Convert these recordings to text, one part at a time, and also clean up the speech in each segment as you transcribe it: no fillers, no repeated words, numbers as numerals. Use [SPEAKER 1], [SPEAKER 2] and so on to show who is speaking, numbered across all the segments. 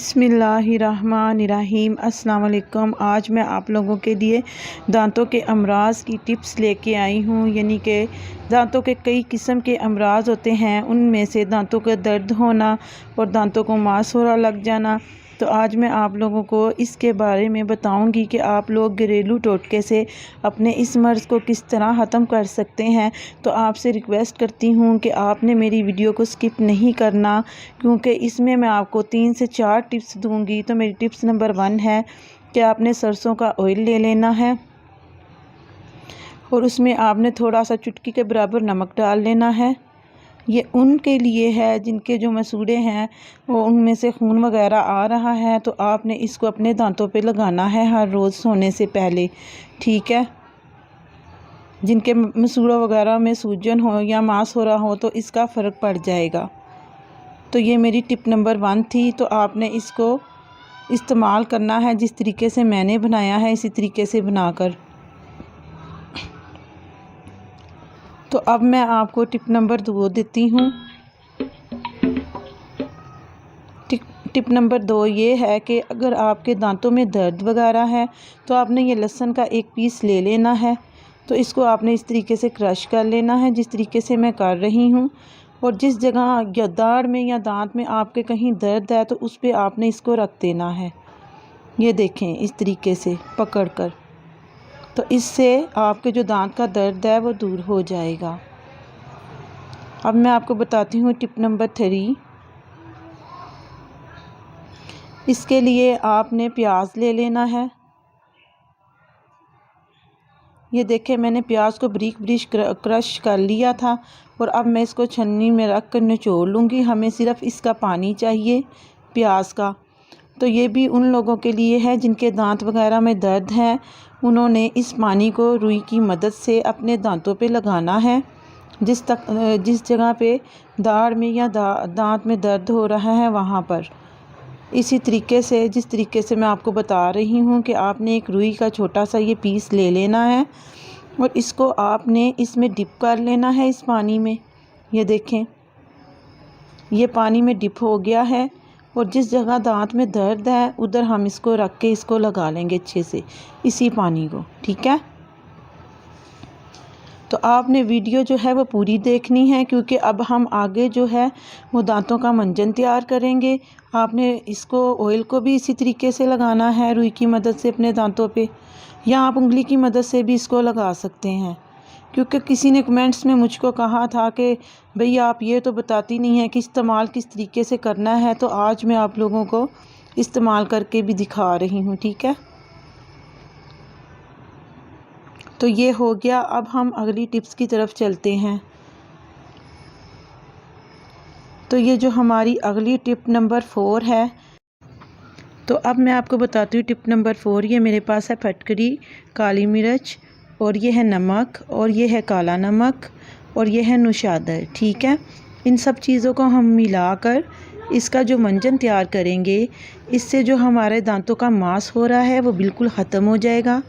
[SPEAKER 1] बिस्मिल्लाहिर्रहमानिर्रहीम। अस्सलाम वालेकुम। आज मैं आप लोगों के लिए दांतों के अमराज़ की टिप्स लेके आई हूँ। यानी कि दांतों के कई किस्म के अमराज़ होते हैं, उनमें से दांतों का दर्द होना और दांतों को मांसोरा लग जाना। तो आज मैं आप लोगों को इसके बारे में बताऊंगी कि आप लोग घरेलू टोटके से अपने इस मर्ज़ को किस तरह ख़त्म कर सकते हैं। तो आपसे रिक्वेस्ट करती हूँ कि आपने मेरी वीडियो को स्किप नहीं करना, क्योंकि इसमें मैं आपको 3 से 4 टिप्स दूंगी। तो मेरी टिप्स नंबर 1 है कि आपने सरसों का ऑयल ले लेना है और उसमें आपने थोड़ा सा चुटकी के बराबर नमक डाल लेना है। ये उनके लिए है जिनके जो मसूड़े हैं वो उनमें से खून वगैरह आ रहा है, तो आपने इसको अपने दांतों पे लगाना है हर रोज़ सोने से पहले, ठीक है। जिनके मसूड़ों वगैरह में सूजन हो या मांस हो रहा हो तो इसका फ़र्क पड़ जाएगा। तो ये मेरी टिप नंबर 1 थी। तो आपने इसको इस्तेमाल करना है जिस तरीके से मैंने बनाया है, इसी तरीके से बनाकर। तो अब मैं आपको टिप नंबर 2 देती हूँ। टिप नंबर 2 ये है कि अगर आपके दांतों में दर्द वगैरह है तो आपने ये लहसुन का एक पीस ले लेना है। तो इसको आपने इस तरीके से क्रश कर लेना है जिस तरीके से मैं कर रही हूँ। और जिस जगह या दाढ़ में या दांत में आपके कहीं दर्द है तो उस पर आपने इसको रख देना है। ये देखें, इस तरीके से पकड़ कर। तो इससे आपके जो दांत का दर्द है वो दूर हो जाएगा। अब मैं आपको बताती हूँ टिप नंबर 3। इसके लिए आपने प्याज ले लेना है। ये देखें, मैंने प्याज को बारीक बारीक क्रश कर लिया था और अब मैं इसको छन्नी में रख कर निचोड़ लूँगी। हमें सिर्फ़ इसका पानी चाहिए प्याज का। तो ये भी उन लोगों के लिए है जिनके दांत वगैरह में दर्द है। उन्होंने इस पानी को रुई की मदद से अपने दांतों पे लगाना है। जिस जगह पे दाढ़ में या दांत में दर्द हो रहा है वहाँ पर। इसी तरीके से जिस तरीके से मैं आपको बता रही हूँ कि आपने एक रुई का छोटा सा ये पीस ले लेना है और इसको आपने इसमें डिप कर लेना है इस पानी में। ये देखें, ये पानी में डिप हो गया है और जिस जगह दांत में दर्द है उधर हम इसको रख के इसको लगा लेंगे अच्छे से इसी पानी को, ठीक है। तो आपने वीडियो जो है वो पूरी देखनी है, क्योंकि अब हम आगे जो है वो दांतों का मंजन तैयार करेंगे। आपने इसको ऑयल को भी इसी तरीके से लगाना है रुई की मदद से अपने दांतों पे, या आप उंगली की मदद से भी इसको लगा सकते हैं। क्योंकि किसी ने कमेंट्स में मुझको कहा था कि भैया आप ये तो बताती नहीं है कि इस्तेमाल किस तरीके से करना है। तो आज मैं आप लोगों को इस्तेमाल करके भी दिखा रही हूँ, ठीक है। तो ये हो गया। अब हम अगली टिप्स की तरफ चलते हैं। तो ये जो हमारी अगली टिप नंबर 4 है, तो अब मैं आपको बताती हूँ टिप नंबर 4। ये मेरे पास है फटकरी, काली मिर्च और ये है नमक और ये है काला नमक और ये है नौशादर, ठीक है। इन सब चीज़ों को हम मिलाकर इसका जो मंजन तैयार करेंगे, इससे जो हमारे दांतों का मांस हो रहा है वो बिल्कुल ख़त्म हो जाएगा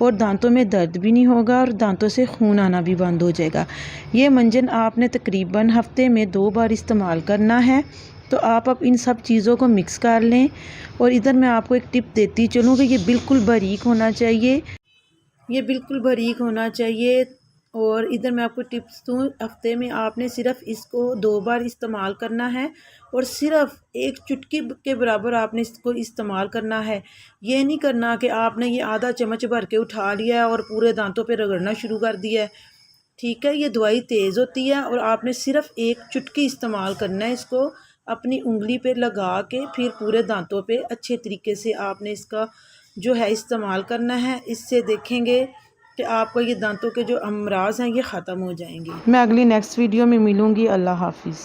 [SPEAKER 1] और दांतों में दर्द भी नहीं होगा और दांतों से खून आना भी बंद हो जाएगा। ये मंजन आपने तकरीबन हफ्ते में 2 बार इस्तेमाल करना है। तो आप अब इन सब चीज़ों को मिक्स कर लें। और इधर मैं आपको एक टिप देती चलूँ कि ये बिल्कुल बारीक होना चाहिए, ये बिल्कुल बारीक होना चाहिए। और इधर मैं आपको टिप्स दूँ, हफ्ते में आपने सिर्फ़ इसको 2 बार इस्तेमाल करना है और सिर्फ़ 1 चुटकी के बराबर आपने इसको इस्तेमाल करना है। ये नहीं करना कि आपने ये आधा चम्मच भर के उठा लिया और पूरे दांतों पे रगड़ना शुरू कर दिया है, ठीक है। ये दवाई तेज़ होती है और आपने सिर्फ़ 1 चुटकी इस्तेमाल करना है। इसको अपनी उंगली पे लगा के फिर पूरे दांतों पे अच्छे तरीके से आपने इसका जो है इस्तेमाल करना है। इससे देखेंगे कि आपको ये दांतों के जो अमराज हैं ये ख़त्म हो जाएंगे। मैं अगली नेक्स्ट वीडियो में मिलूँगी। अल्लाह हाफिज़।